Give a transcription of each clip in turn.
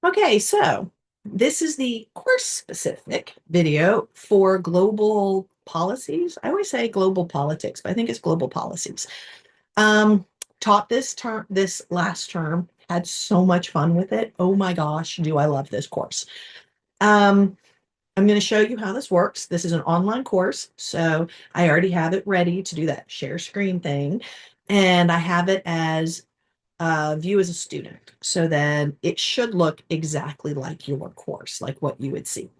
Okay, so this is the course-specific video for global policies. I always say global politics, but I think it's global policies. Um, Taught this last term, had so much fun with it. Oh my gosh, do I love this course. Um, I'm going to show you how this works. This is an online course, so I already have it ready to do that share screen thing, and I have it as view as a student. So then it should look exactly like your course, like what you would see.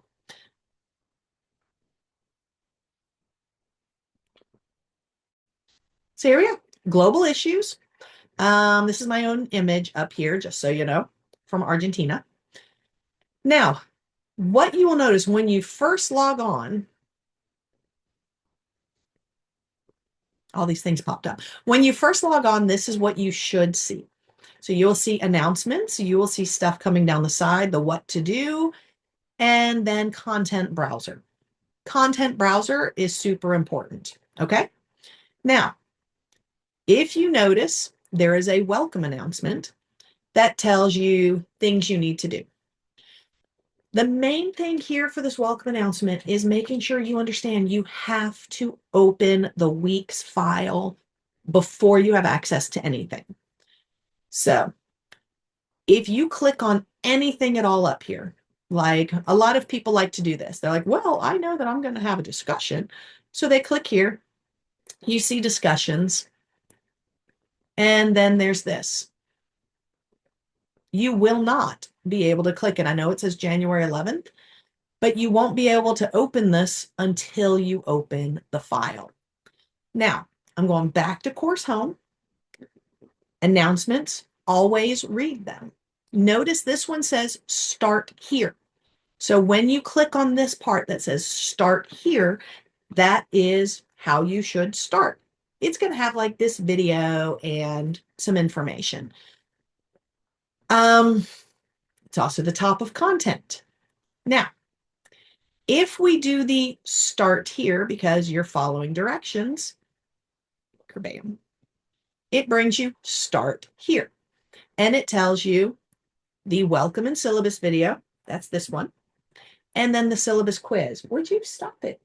So here we go. Global issues. This is my own image up here, just so you know, from Argentina. Now, what you will notice when you first log on, all these things popped up. When you first log on, this is what you should see. So you'll see announcements, you will see stuff coming down the side, the what to do, and then content browser. Content browser is super important. Okay. Now, if you notice, there is a welcome announcement that tells you things you need to do. The main thing here for this welcome announcement is making sure you understand you have to open the week's file before you have access to anything. So if you click on anything at all up here, like a lot of people like to do this, they're like, well, I know that I'm going to have a discussion. So they click here, you see discussions, and then there's this. You will not be able to click it. I know it says January 11th, but you won't be able to open this until you open the file. Now, I'm going back to course home. Announcements, always read them. Notice this one says start here. So when you click on this part that says start here, that is how you should start. It's going to have like this video and some information. It's also the top of content. Now, if we do the start here because you're following directions, bam, it brings you start here. And it tells you the welcome and syllabus video. That's this one. And then the syllabus quiz. Would you stop it?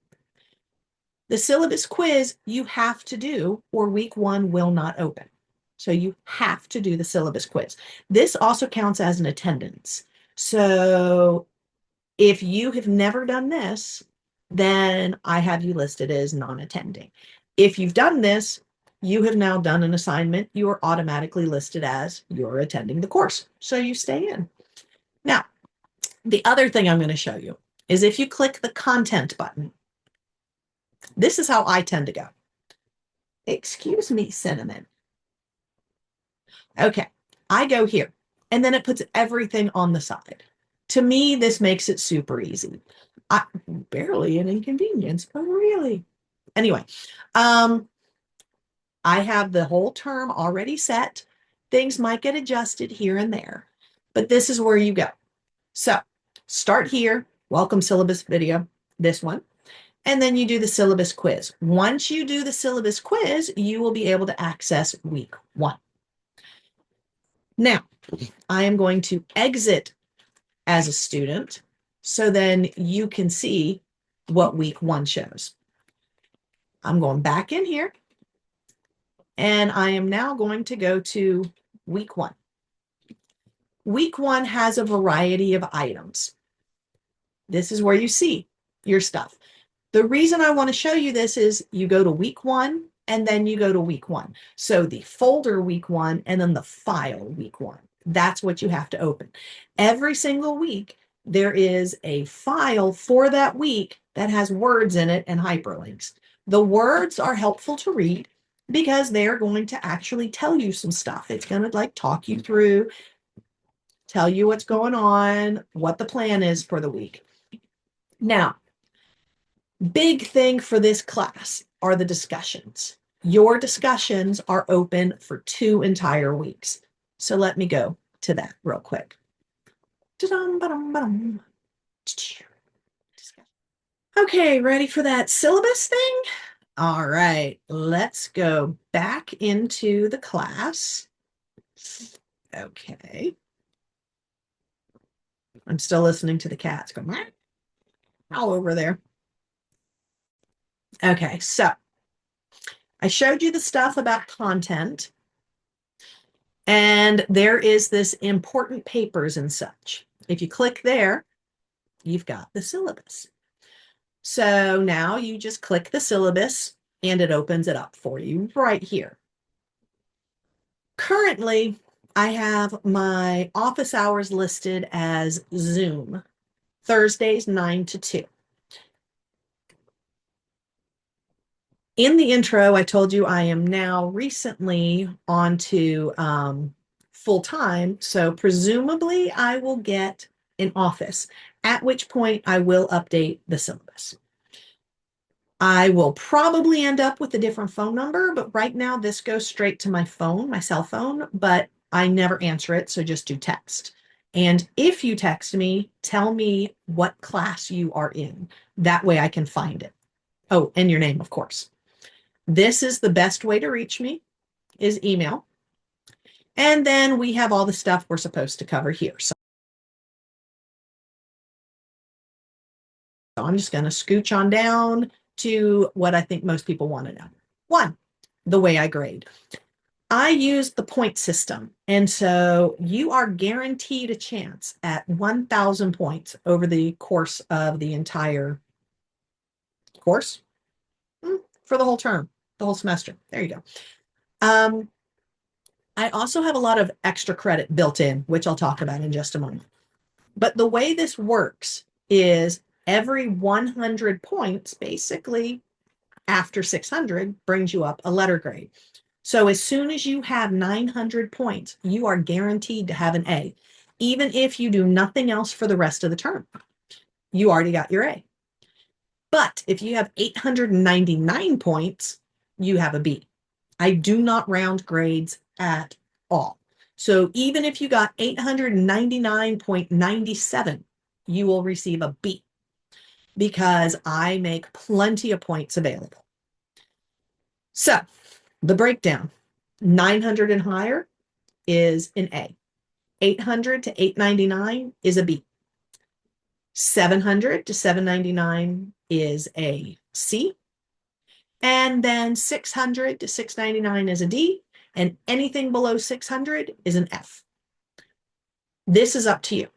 The syllabus quiz you have to do or week one will not open. So you have to do the syllabus quiz. This also counts as an attendance. So if you have never done this, then I have you listed as non-attending. If you've done this, you have now done an assignment. You are automatically listed as you're attending the course. So you stay in. Now, the other thing I'm going to show you is if you click the content button, this is how I tend to go. Excuse me, Cinnamon. Okay, I go here, and then it puts everything on the side. To me, this makes it super easy. Barely an inconvenience, but really. Anyway, I have the whole term already set. Things might get adjusted here and there, but this is where you go. So start here, welcome syllabus video, this one, and then you do the syllabus quiz. Once you do the syllabus quiz, you will be able to access week one. Now, I am going to exit as a student so then you can see what week one shows. I'm going back in here and I am now going to go to week one. Week one has a variety of items. This is where you see your stuff. The reason I want to show you this is you go to week one and then you go to week one. So the folder week one and then the file week one. That's what you have to open. Every single week, there is a file for that week that has words in it and hyperlinks. The words are helpful to read because they're going to actually tell you some stuff. It's going to like talk you through, tell you what's going on, what the plan is for the week. Now, big thing for this class are the discussions. Your discussions are open for 2 entire weeks. So let me go to that real quick. Okay, ready for that syllabus thing? All right, let's go back into the class. Okay. I'm still listening to the cats going all over there. Okay, so I showed you the stuff about content, and there is this important papers and such. If you click there, you've got the syllabus. So now you just click the syllabus and it opens it up for you right here. Currently, I have my office hours listed as Zoom, Thursdays 9 to 2. In the intro, I told you I am now recently on to full-time, so presumably I will get an office, at which point I will update the syllabus. I will probably end up with a different phone number, but right now this goes straight to my phone, my cell phone, but I never answer it, so just do text. And if you text me, tell me what class you are in. That way I can find it. Oh, and your name, of course. This is the best way to reach me, is email. And then we have all the stuff we're supposed to cover here. So I'm just going to scooch on down to what I think most people want to know. 1, the way I grade. I use the point system, and so you are guaranteed a chance at 1,000 points over the course of the entire course for the whole term, the whole semester. There you go. I also have a lot of extra credit built in, which I'll talk about in just a moment. But the way this works is every 100 points, basically after 600, brings you up a letter grade. So as soon as you have 900 points, you are guaranteed to have an A, even if you do nothing else for the rest of the term. You already got your A. But if you have 899 points, you have a B. I do not round grades at all. So even if you got 899.97, you will receive a B because I make plenty of points available. So the breakdown, 900 and higher is an A. 800 to 899 is a B. 700 to 799 is a C. And then 600 to 699 is a D. And anything below 600 is an F. This is up to you.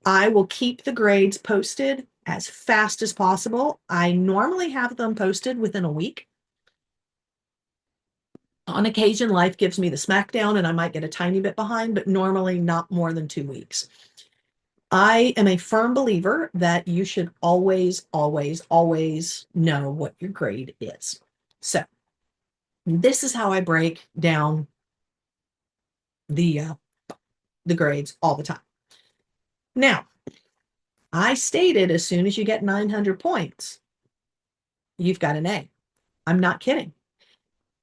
I will keep the grades posted as fast as possible. I normally have them posted within a week. On occasion, life gives me the smackdown and I might get a tiny bit behind, but normally not more than 2 weeks. I am a firm believer that you should always, always, always know what your grade is. So this is how I break down the grades all the time. Now, I stated as soon as you get 900 points, you've got an A. I'm not kidding.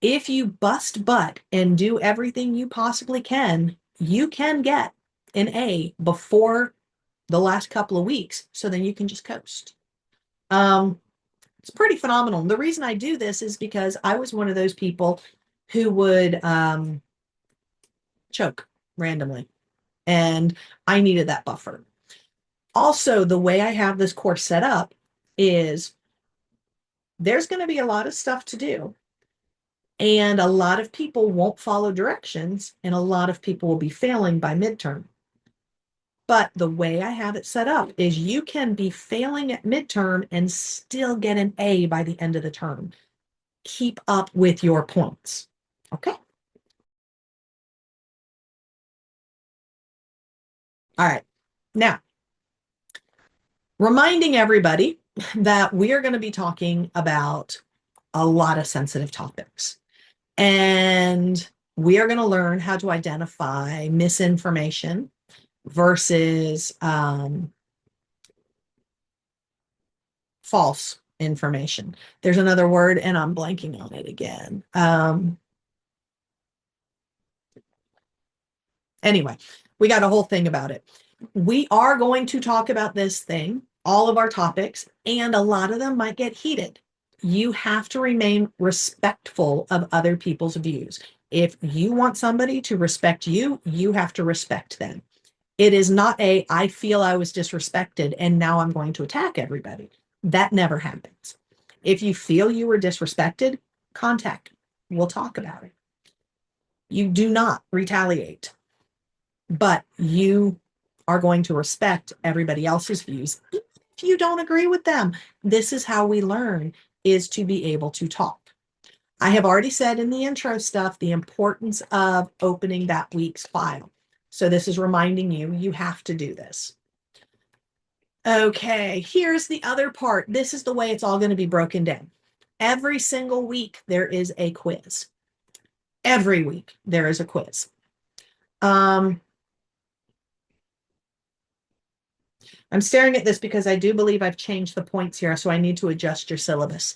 If you bust butt and do everything you possibly can, you can get an A before the last couple of weeks, so then you can just coast. It's pretty phenomenal. And the reason I do this is because I was one of those people who would choke randomly, and I needed that buffer. Also, the way I have this course set up is there's going to be a lot of stuff to do, and a lot of people won't follow directions, and a lot of people will be failing by midterm. But the way I have it set up is you can be failing at midterm and still get an A by the end of the term. Keep up with your points. Okay? All right. Now, reminding everybody that we are going to be talking about a lot of sensitive topics. And we are going to learn how to identify misinformation versus false information. There's another word, and I'm blanking on it again. Anyway, we got a whole thing about it. We are going to talk about this thing, all of our topics, and a lot of them might get heated. You have to remain respectful of other people's views. If you want somebody to respect you, you have to respect them. It is not I feel I was disrespected and now I'm going to attack everybody. That never happens. If you feel you were disrespected, contact me. We'll talk about it. You do not retaliate, but you are going to respect everybody else's views. If you don't agree with them, this is how we learn, is to be able to talk. I have already said in the intro stuff the importance of opening that week's file. So this is reminding you, you have to do this. Okay, here's the other part. This is the way it's all going to be broken down. Every single week, there is a quiz. Every week, there is a quiz. I'm staring at this because I do believe I've changed the points here, so I need to adjust your syllabus.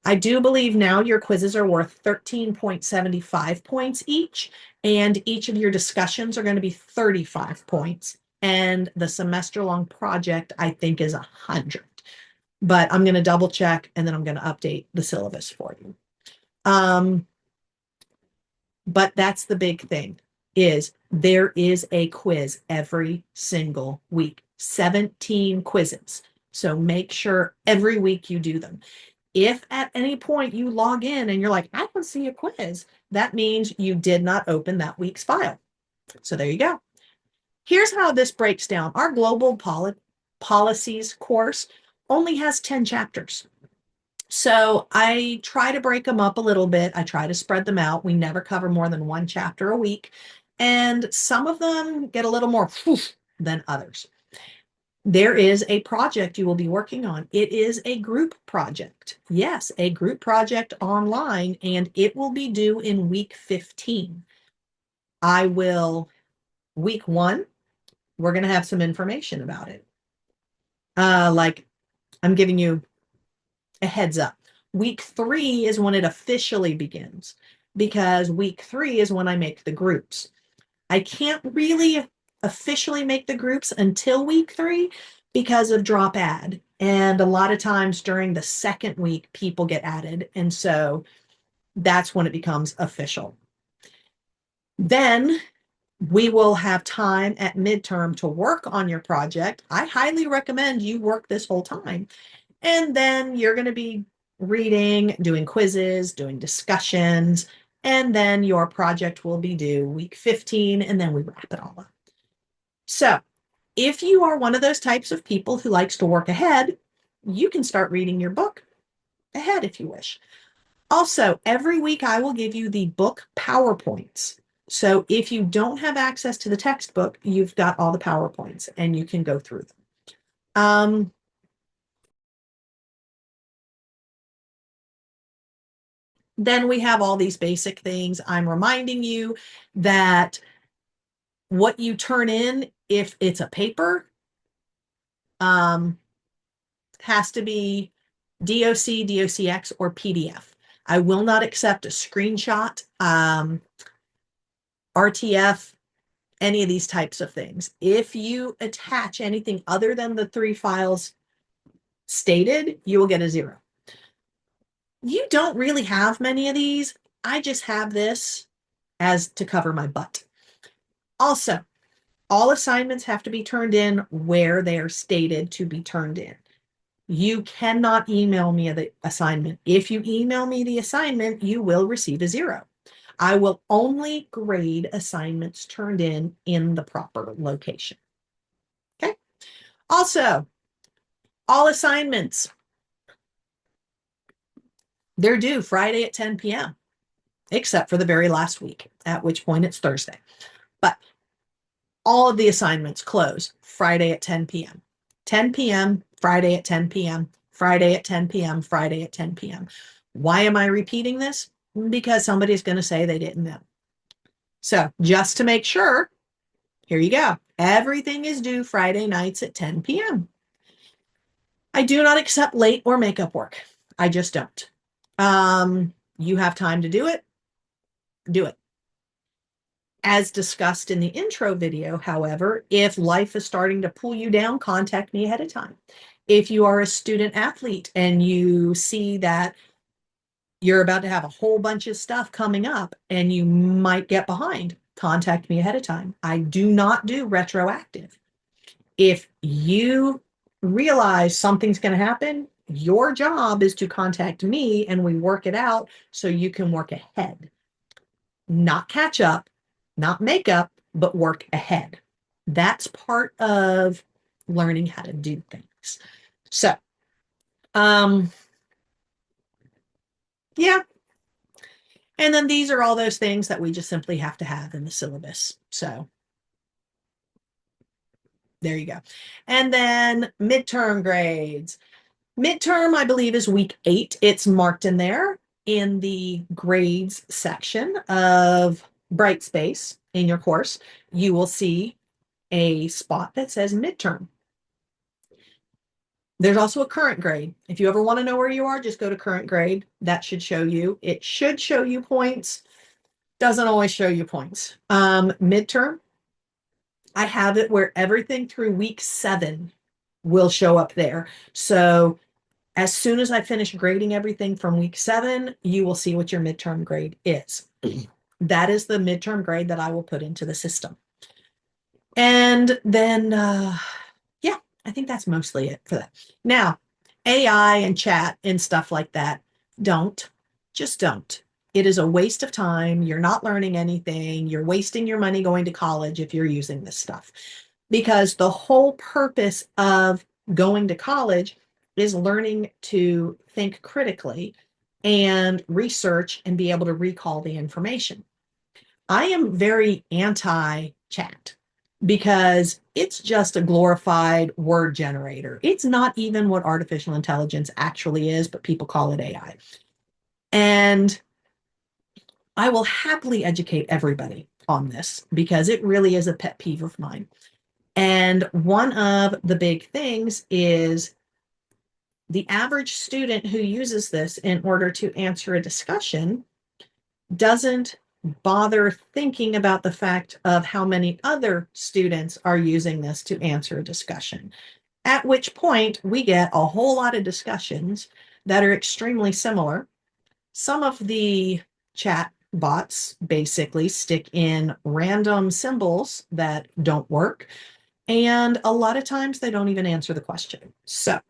I do believe now your quizzes are worth 13.75 points each, and each of your discussions are going to be 35 points. And the semester-long project, I think, is 100. But I'm going to double check, and then I'm going to update the syllabus for you. But that's the big thing, is there is a quiz every single week, 17 quizzes. So make sure every week you do them. If at any point you log in and you're like, I don't see a quiz, that means you did not open that week's file. So there you go. Here's how this breaks down. Our global policies course only has 10 chapters. So I try to break them up a little bit. I try to spread them out. We never cover more than one chapter a week. And some of them get a little more than others. There is a project you will be working on. It is a group project. Yes, a group project online, and it will be due in week 15. Week 1, we're going to have some information about it. Like I'm giving you a heads up. Week 3 is when it officially begins, because week 3 is when I make the groups. I can't really officially make the groups until week 3 because of drop add. And a lot of times during the second week, people get added. And so that's when it becomes official. Then we will have time at midterm to work on your project. I highly recommend you work this whole time. And then you're going to be reading, doing quizzes, doing discussions, and then your project will be due week 15, and then we wrap it all up. So if you are one of those types of people who likes to work ahead, you can start reading your book ahead if you wish. Also, every week I will give you the book PowerPoints. So if you don't have access to the textbook, you've got all the PowerPoints and you can go through them. Then we have all these basic things. I'm reminding you that what you turn in, if it's a paper, has to be DOC, DOCX, or PDF. I will not accept a screenshot, RTF, any of these types of things. If you attach anything other than the 3 files stated, you will get a 0. You don't really have many of these. I just have this as to cover my butt. Also, all assignments have to be turned in where they are stated to be turned in. You cannot email me the assignment. If you email me the assignment, you will receive a 0. I will only grade assignments turned in the proper location. Okay. Also, all assignments, they're due Friday at 10 p.m., except for the very last week, at which point it's Thursday. But all of the assignments close Friday at 10 p.m. 10 p.m., Friday at 10 p.m., Friday at 10 p.m., Friday at 10 p.m. Why am I repeating this? Because somebody's going to say they didn't know. So just to make sure, here you go. Everything is due Friday nights at 10 p.m. I do not accept late or makeup work. I just don't. You have time to do it, do it. As discussed in the intro video, however, if life is starting to pull you down, contact me ahead of time. If you are a student athlete and you see that you're about to have a whole bunch of stuff coming up and you might get behind, contact me ahead of time. I do not do retroactive. If you realize something's going to happen, your job is to contact me and we work it out so you can work ahead. Not catch up, not make up, but work ahead. That's part of learning how to do things. So, yeah. And then these are all those things that we just simply have to have in the syllabus. So there you go. And then midterm grades. Midterm, I believe, is week 8. It's marked in there in the grades section of Brightspace in your course. You will see a spot that says midterm. There's also a current grade. If you ever want to know where you are, just go to current grade. That should show you. It should show you points. Doesn't always show you points. Midterm, I have it where everything through week 7 will show up there. So as soon as I finish grading everything from week 7, you will see what your midterm grade is. That is the midterm grade that I will put into the system. And then, yeah, I think that's mostly it for that. Now, AI and chat and stuff like that, just don't. It is a waste of time. You're not learning anything. You're wasting your money going to college if you're using this stuff. Because the whole purpose of going to college is learning to think critically and research and be able to recall the information. I am very anti-chat because it's just a glorified word generator. It's not even what artificial intelligence actually is, but people call it AI. And I will happily educate everybody on this because it really is a pet peeve of mine. And one of the big things is the average student who uses this in order to answer a discussion doesn't bother thinking about the fact of how many other students are using this to answer a discussion. At which point we get a whole lot of discussions that are extremely similar. Some of the chat bots basically stick in random symbols that don't work. And a lot of times they don't even answer the question. So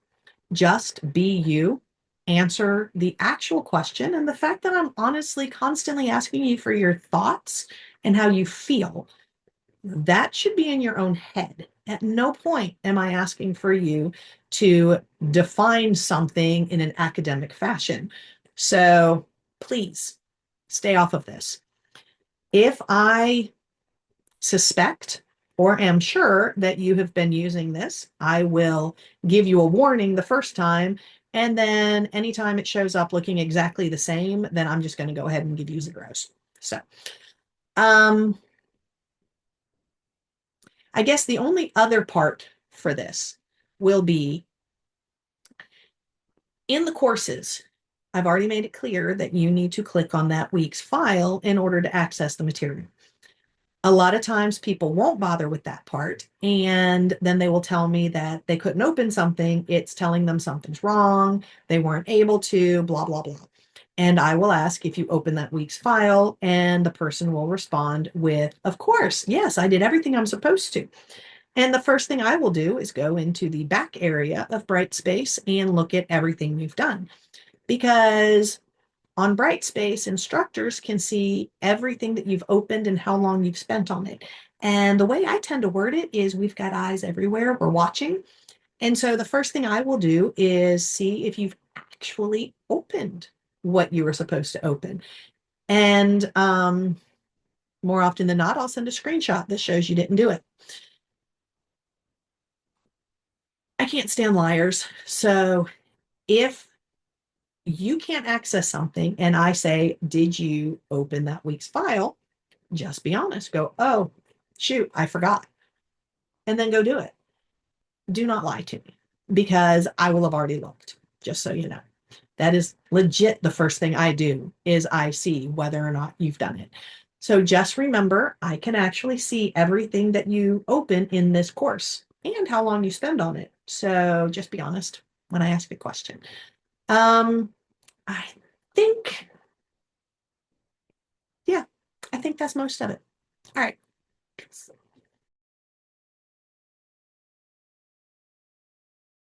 just be you, answer the actual question. And the fact that I'm honestly constantly asking you for your thoughts and how you feel, that should be in your own head. At no point am I asking for you to define something in an academic fashion. So please stay off of this. If I suspect or am sure that you have been using this, I will give you a warning the first time. And then anytime it shows up looking exactly the same, then I'm just going to go ahead and give you zeros. So, I guess the only other part for this will be in the courses. I've already made it clear that you need to click on that week's file in order to access the material. A lot of times people won't bother with that part, and then they will tell me that they couldn't open something. It's telling them something's wrong. They weren't able to, blah, blah, blah. And I will ask if you open that week's file, and the person will respond with, of course, yes, I did everything I'm supposed to. And the first thing I will do is go into the back area of Brightspace and look at everything you've done. Because on Brightspace, instructors can see everything that you've opened and how long you've spent on it. And the way I tend to word it is we've got eyes everywhere. We're watching. And so the first thing I will do is see if you've actually opened what you were supposed to open. And more often than not, I'll send a screenshot that shows you didn't do it. I can't stand liars. So if you can't access something and I say, did you open that week's file? Just be honest. Go, oh, shoot, I forgot. And then go do it. Do not lie to me because I will have already looked, just so you know. That is legit the first thing I do is I see whether or not you've done it. So just remember, I can actually see everything that you open in this course and how long you spend on it. So just be honest when I ask a question. I think, yeah, I think that's most of it. All right.